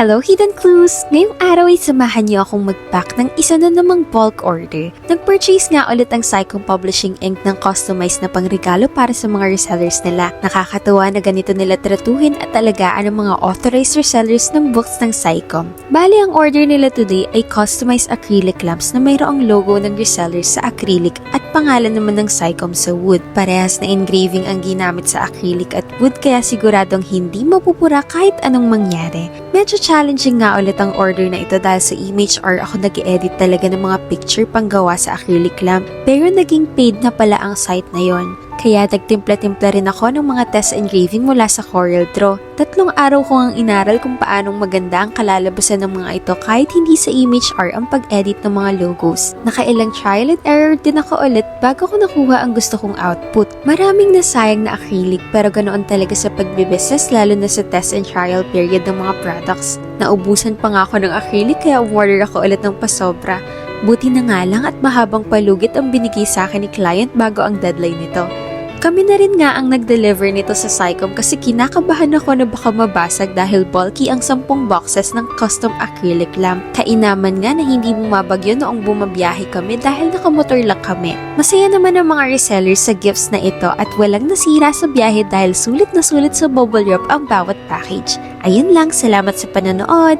Hello Hidden Clues! Ngayong araw ay samahan niyo akong mag-pack ng isa na namang bulk order. Nag-purchase nga ulit ang Psycom Publishing Inc. ng customized na pangregalo para sa mga resellers nila. Nakakatawa na ganito nila tratuhin at alagaan ang mga authorized resellers ng books ng Psycom. Bali ang order nila today ay customized acrylic lamps na mayroong logo ng resellers sa acrylic at pangalan naman ng Psycom sa wood. Parehas na engraving ang ginamit sa acrylic at wood kaya siguradong hindi mapupura kahit anong mangyari. Medyo challenging nga ulit ang order na ito dahil sa ImageR ako nag-edit talaga ng mga picture panggawa sa acrylic lamp. Pero naging paid na pala ang site na yon. Kaya nagtimpla-timpla rin ako ng mga test engraving mula sa CorelDRAW. 3 araw ko ang inaral kung paanong maganda ang kalalabasan ng mga ito kahit hindi sa ImageR ang pag-edit ng mga logos. Nakailang trial and error din ako ulit bago ko nakuha ang gusto kong output. Maraming nasayang na acrylic pero ganoon talaga sa pagbibusiness lalo na sa test and trial period ng mga products. Naubusan pa nga ako ng acrylic kaya order ako ulit ng pasobra. Buti na nga lang at mahabang palugit ang binigay sa akin ni client bago ang deadline nito. Kami na rin nga ang nag-deliver nito sa Psycom kasi kinakabahan ako na baka mabasag dahil bulky ang 10 boxes ng custom acrylic lamp. Kainaman nga na hindi bumabagyo noong bumabiyahe kami dahil nakamotor lang kami. Masaya naman ang mga resellers sa gifts na ito at walang nasira sa biyahe dahil sulit na sulit sa bubble wrap ang bawat package. Ayun lang, salamat sa panonood!